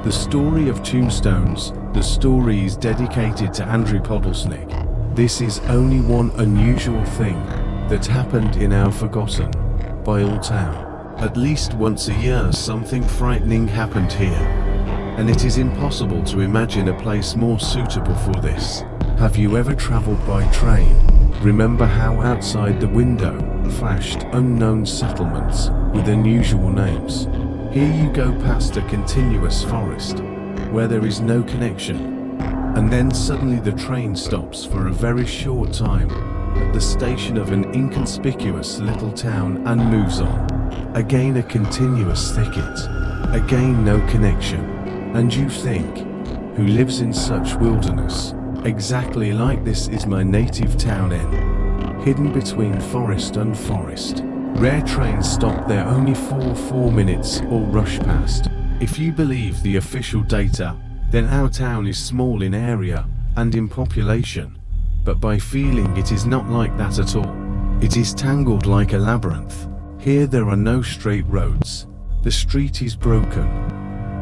The story of tombstones, the story is dedicated to Andrew Podolsnik. This is only one unusual thing that happened in our forgotten Bile town. At least once a year something frightening happened here, and it is impossible to imagine a place more suitable for this. Have you ever traveled by train? Remember how outside the window flashed unknown settlements with unusual names? Here you go past a continuous forest where there is no connection, and then suddenly the train stops for a very short time at the station of an inconspicuous little town and moves on. Again a continuous thicket, again no connection, and you think, who lives in such wilderness? Exactly like this is my native town hidden between forest and forest. Rare trains stop there only for 4 minutes or rush past. If you believe the official data, then our town is small in area and in population, but by feeling it is not like that at all. It is tangled like a labyrinth. Here there are no straight roads, the street is broken,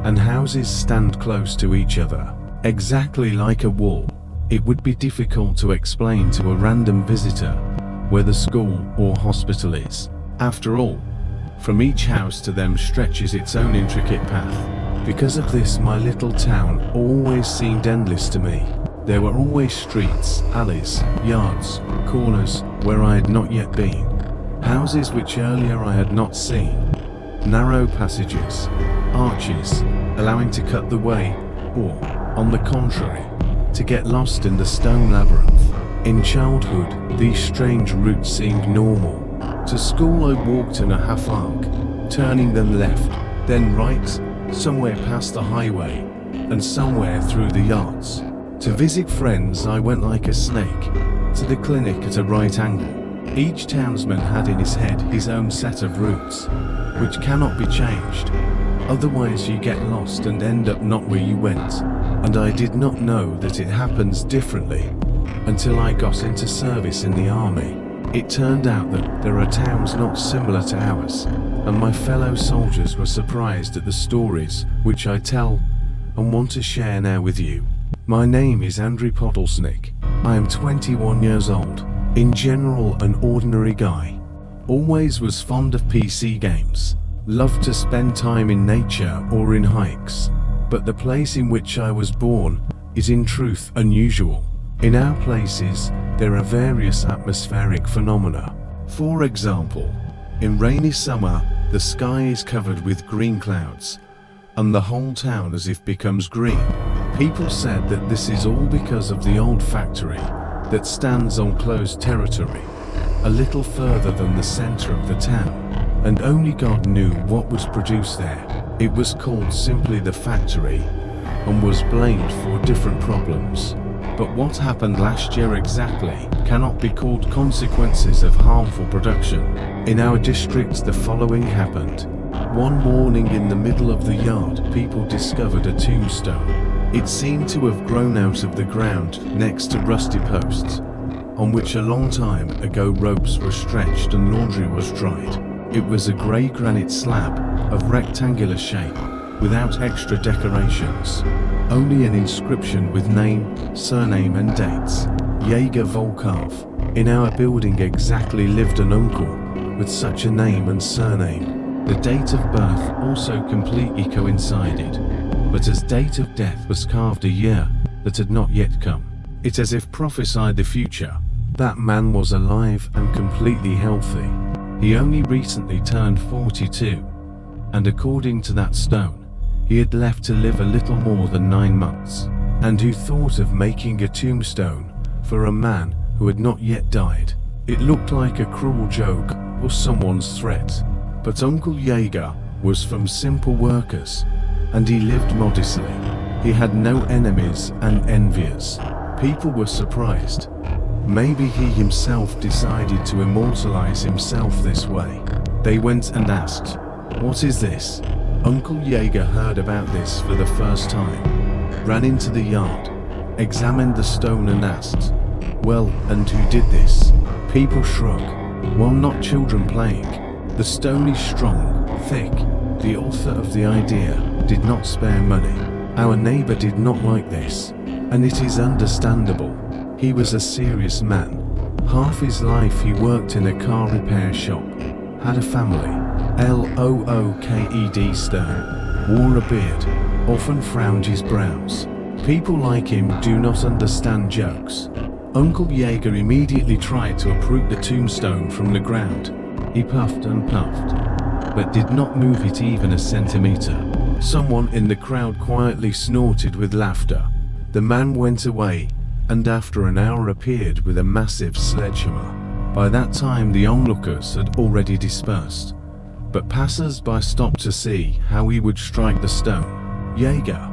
and houses stand close to each other, exactly like a wall. It would be difficult to explain to a random visitor where the school or hospital is. After all, from each house to them stretches its own intricate path. Because of this, my little town always seemed endless to me. There were always streets, alleys, yards, corners where I had not yet been, houses which earlier I had not seen, narrow passages, arches, allowing to cut the way, or, on the contrary, to get lost in the stone labyrinth. In childhood, these strange routes seemed normal. To school I walked in a half arc, turning then left, then right, somewhere past the highway, and somewhere through the yards. To visit friends I went like a snake, to the clinic at a right angle. Each townsman had in his head his own set of routes, which cannot be changed. Otherwise you get lost and end up not where you went. And I did not know that it happens differently until I got into service in the army. It turned out that there are towns not similar to ours, and my fellow soldiers were surprised at the stories which I tell and want to share now with you. My name is Andrew Podolsnik. I am 21 years old. In general, an ordinary guy. Always was fond of PC games. Loved to spend time in nature or in hikes. But the place in which I was born is in truth unusual. In our places, there are various atmospheric phenomena. For example, in rainy summer, the sky is covered with green clouds, and the whole town as if becomes green. People said that this is all because of the old factory that stands on closed territory, a little further than the center of the town, and only God knew what was produced there. It was called simply the factory, and was blamed for different problems. But what happened last year exactly cannot be called consequences of harmful production. In our district the following happened. One morning in the middle of the yard, people discovered a tombstone. It seemed to have grown out of the ground next to rusty posts, on which a long time ago ropes were stretched and laundry was dried. It was a grey granite slab of rectangular shape, without extra decorations. Only an inscription with name, surname and dates. Jaeger Volkov. In our building exactly lived an uncle with such a name and surname. The date of birth also completely coincided, but his date of death was carved a year that had not yet come. It as if prophesied the future. That man was alive and completely healthy. He only recently turned 42, and according to that stone, he had left to live a little more than 9 months. And who thought of making a tombstone for a man who had not yet died? It looked like a cruel joke or someone's threat. But Uncle Jaeger was from simple workers, and he lived modestly. He had no enemies and enviers. People were surprised. Maybe he himself decided to immortalize himself this way. They went and asked, "What is this?" Uncle Jaeger heard about this for the first time, ran into the yard, examined the stone and asked, "Well, and who did this?" People shrug. "Well, not children playing. The stone is strong, thick. The author of the idea did not spare money. Our neighbor did not like this, and it is understandable. He was a serious man. Half his life he worked in a car repair shop, had a family, looked stern, wore a beard, often frowned his brows. People like him do not understand jokes. Uncle Jaeger immediately tried to uproot the tombstone from the ground. He puffed and puffed, but did not move it even a centimeter. Someone in the crowd quietly snorted with laughter. The man went away, and after an hour appeared with a massive sledgehammer. By that time the onlookers had already dispersed, but passers-by stopped to see how he would strike the stone. "Jaeger,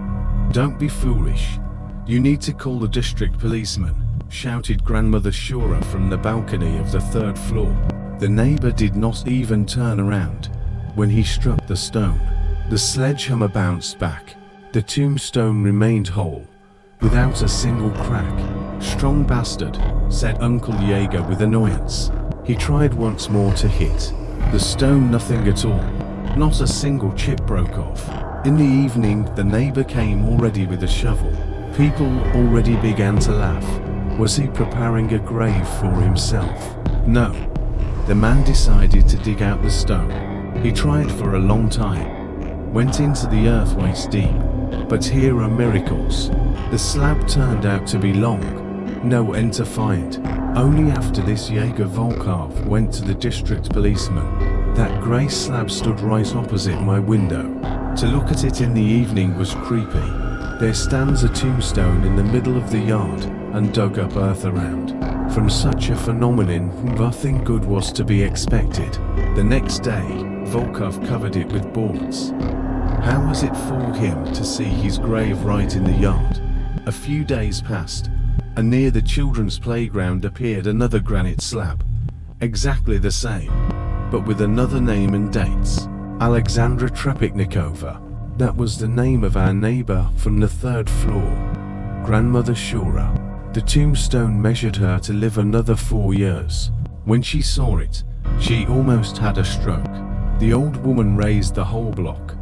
don't be foolish. You need to call the district policeman," shouted Grandmother Shura from the balcony of the third floor. The neighbor did not even turn around when he struck the stone. The sledgehammer bounced back. The tombstone remained whole, without a single crack. "Strong bastard," said Uncle Jaeger with annoyance. He tried once more to hit the stone, nothing at all. Not a single chip broke off. In the evening, the neighbor came already with a shovel. People already began to laugh. Was he preparing a grave for himself? No. The man decided to dig out the stone. He tried for a long time, went into the earth waist deep. But here are miracles. The slab turned out to be long, no end to find. Only after this Jaeger Volkov went to the district policeman. That grey slab stood right opposite my window. To look at it in the evening was creepy. There stands a tombstone in the middle of the yard and dug up earth around. From such a phenomenon, nothing good was to be expected. The next day, Volkov covered it with boards. How was it for him to see his grave right in the yard? A few days passed, and near the children's playground appeared another granite slab. Exactly the same, but with another name and dates. Alexandra Trepiknikova. That was the name of our neighbor from the third floor, Grandmother Shura. The tombstone measured her to live another 4 years. When she saw it, she almost had a stroke. The old woman raised the whole block,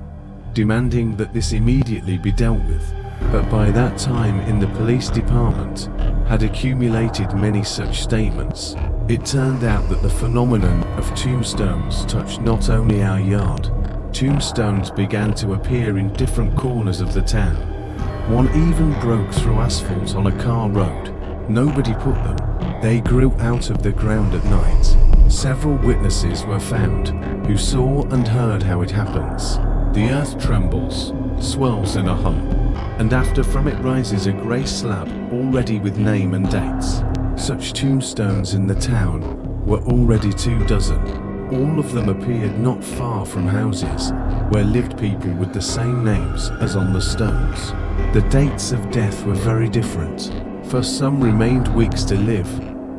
demanding that this immediately be dealt with. But by that time in the police department had accumulated many such statements. It turned out that the phenomenon of tombstones touched not only our yard. Tombstones began to appear in different corners of the town. One even broke through asphalt on a car road. Nobody put them. They grew out of the ground at night. Several witnesses were found who saw and heard how it happens. The earth trembles, swells in a hump, and after from it rises a grey slab already with name and dates. Such tombstones in the town were already 24. All of them appeared not far from houses where lived people with the same names as on the stones. The dates of death were very different. For some remained weeks to live,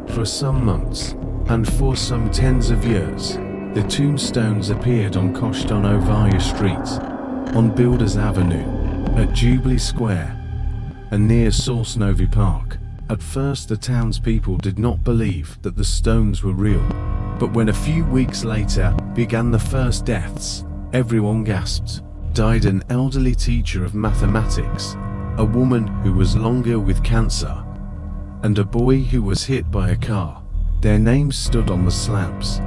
for some months, and for some tens of years. The tombstones appeared on Koshtonovaya Street, on Builders Avenue, at Jubilee Square, and near Sosnowy Park. At first the townspeople did not believe that the stones were real, but when a few weeks later began the first deaths, everyone gasped. Died an elderly teacher of mathematics, a woman who was long ill with cancer, and a boy who was hit by a car. Their names stood on the slabs,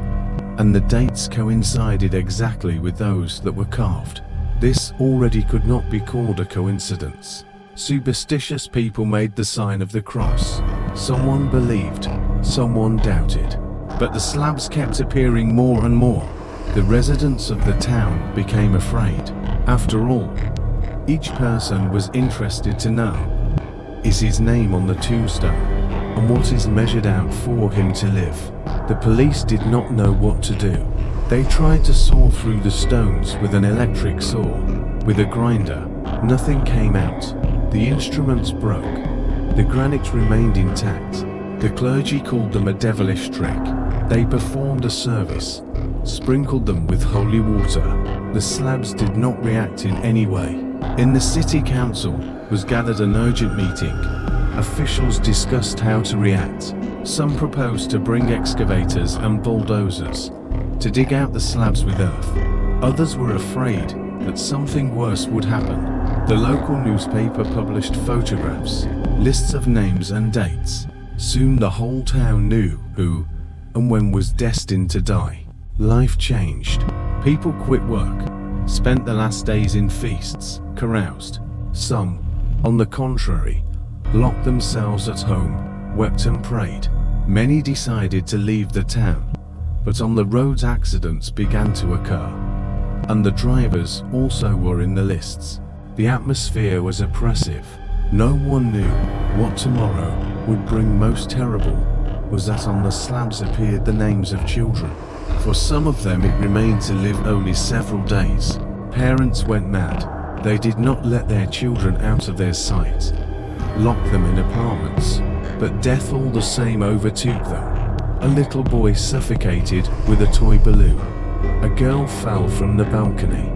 and the dates coincided exactly with those that were carved. This already could not be called a coincidence. Superstitious people made the sign of the cross. Someone believed, someone doubted, but the slabs kept appearing more and more. The residents of the town became afraid. After all, each person was interested to know, is his name on the tombstone, and what is measured out for him to live? The police did not know what to do. They tried to saw through the stones with an electric saw. With a grinder, nothing came out. The instruments broke. The granite remained intact. The clergy called them a devilish trick. They performed a service, sprinkled them with holy water. The slabs did not react in any way. In the city council was gathered an urgent meeting. Officials discussed how to react. Some proposed to bring excavators and bulldozers to dig out the slabs with earth. Others were afraid that something worse would happen. The local newspaper published photographs, lists of names and dates. Soon the whole town knew who and when was destined to die. Life changed. People quit work, spent the last days in feasts, caroused. Some, on the contrary, locked themselves at home, wept and prayed. Many decided to leave the town, but on the roads accidents began to occur, and the drivers also were in the lists. The atmosphere was oppressive. No one knew what tomorrow would bring. Most terrible was that on the slabs appeared the names of children. For some of them it remained to live only several days. Parents went mad. They did not let their children out of their sight, locked them in apartments, but death all the same overtook them. A little boy suffocated with a toy balloon. A girl fell from the balcony.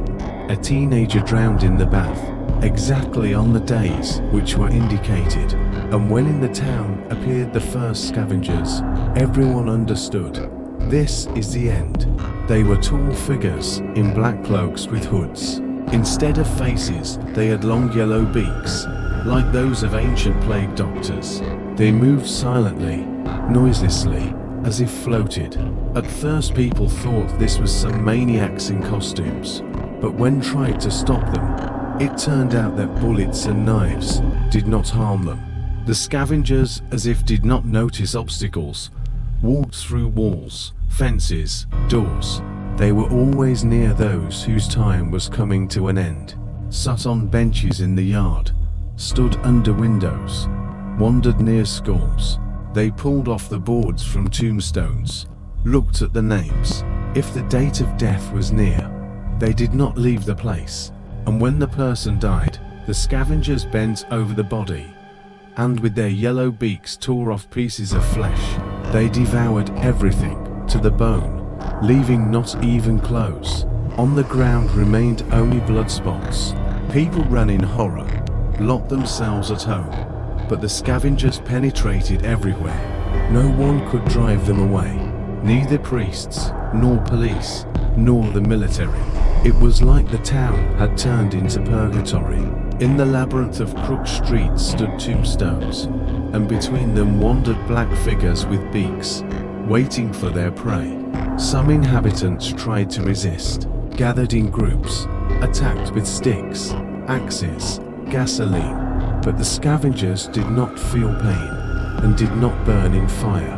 A teenager drowned in the bath, exactly on the days which were indicated. And when in the town appeared the first scavengers, everyone understood. This is the end. They were tall figures in black cloaks with hoods. Instead of faces, they had long yellow beaks, like those of ancient plague doctors. They moved silently, noiselessly, as if floated. At first people thought this was some maniacs in costumes, but when tried to stop them, it turned out that bullets and knives did not harm them. The scavengers, as if did not notice obstacles, walked through walls, fences, doors. They were always near those whose time was coming to an end, sat on benches in the yard, stood under windows, wandered near skulls. They pulled off the boards from tombstones, looked at the names. If the date of death was near, they did not leave the place. And when the person died, the scavengers bent over the body, and with their yellow beaks tore off pieces of flesh. They devoured everything, to the bone, leaving not even clothes. On the ground remained only blood spots. People ran in horror, locked themselves at home, but the scavengers penetrated everywhere. No one could drive them away, neither priests, nor police, nor the military. It was like the town had turned into purgatory. In the labyrinth of crooked streets stood tombstones, and between them wandered black figures with beaks, waiting for their prey. Some inhabitants tried to resist, gathered in groups, attacked with sticks, axes, gasoline, but the scavengers did not feel pain, and did not burn in fire,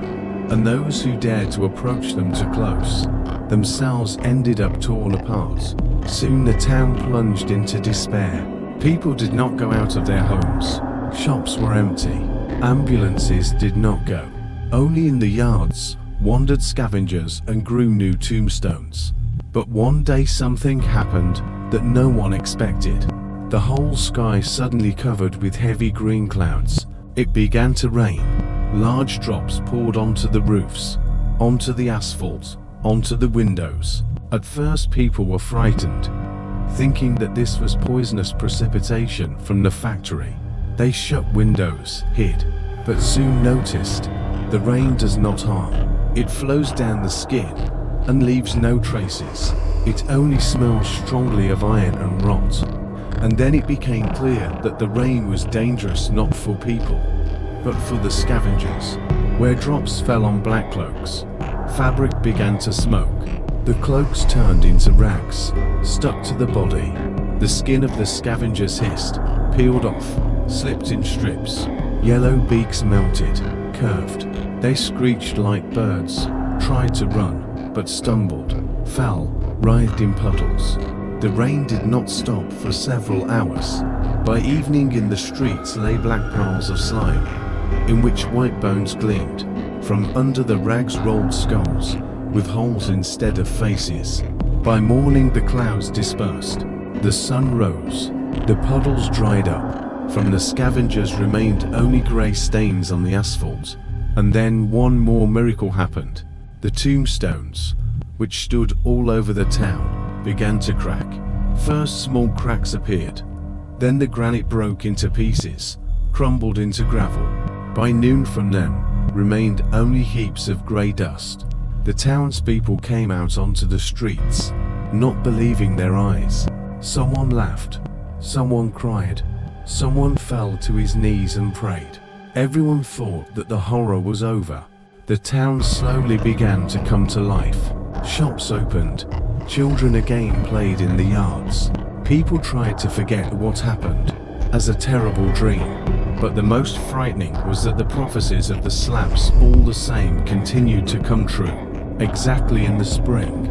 and those who dared to approach them too close, themselves ended up torn apart. Soon the town plunged into despair. People did not go out of their homes, shops were empty, ambulances did not go. Only in the yards wandered scavengers and grew new tombstones. But one day something happened that no one expected. The whole sky suddenly covered with heavy green clouds. It began to rain. Large drops poured onto the roofs, onto the asphalt, onto the windows. At first people were frightened, thinking that this was poisonous precipitation from the factory. They shut windows, hid, but soon noticed the rain does not harm. It flows down the skin and leaves no traces. It only smells strongly of iron and rot. And then it became clear that the rain was dangerous not for people, but for the scavengers. Where drops fell on black cloaks, fabric began to smoke. The cloaks turned into rags, stuck to the body. The skin of the scavengers hissed, peeled off, slipped in strips. Yellow beaks melted, curved. They screeched like birds, tried to run, but stumbled, fell, writhed in puddles. The rain did not stop for several hours. By evening in the streets lay black piles of slime, in which white bones gleamed. From under the rags rolled skulls, with holes instead of faces. By morning the clouds dispersed. The sun rose. The puddles dried up. From the scavengers remained only grey stains on the asphalt. And then one more miracle happened. The tombstones, which stood all over the town, began to crack. First small cracks appeared. Then the granite broke into pieces, crumbled into gravel. By noon from them remained only heaps of grey dust. The townspeople came out onto the streets, not believing their eyes. Someone laughed. Someone cried. Someone fell to his knees and prayed. Everyone thought that the horror was over. The town slowly began to come to life. Shops opened. Children again played in the yards. People tried to forget what happened as a terrible dream. But the most frightening was that the prophecies of the slaps all the same continued to come true. Exactly in the spring,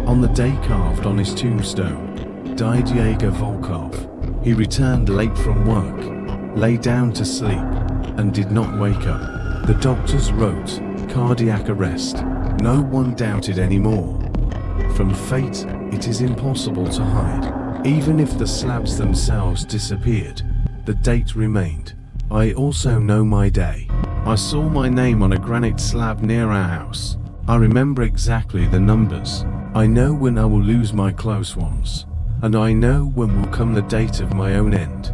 on the day carved on his tombstone, died Jaeger Volkov. He returned late from work, lay down to sleep, and did not wake up. The doctors wrote, cardiac arrest. No one doubted anymore. From fate, it is impossible to hide. Even if the slabs themselves disappeared, the date remained. I also know my day. I saw my name on a granite slab near our house. I remember exactly the numbers. I know when I will lose my close ones. And I know when will come the date of my own end.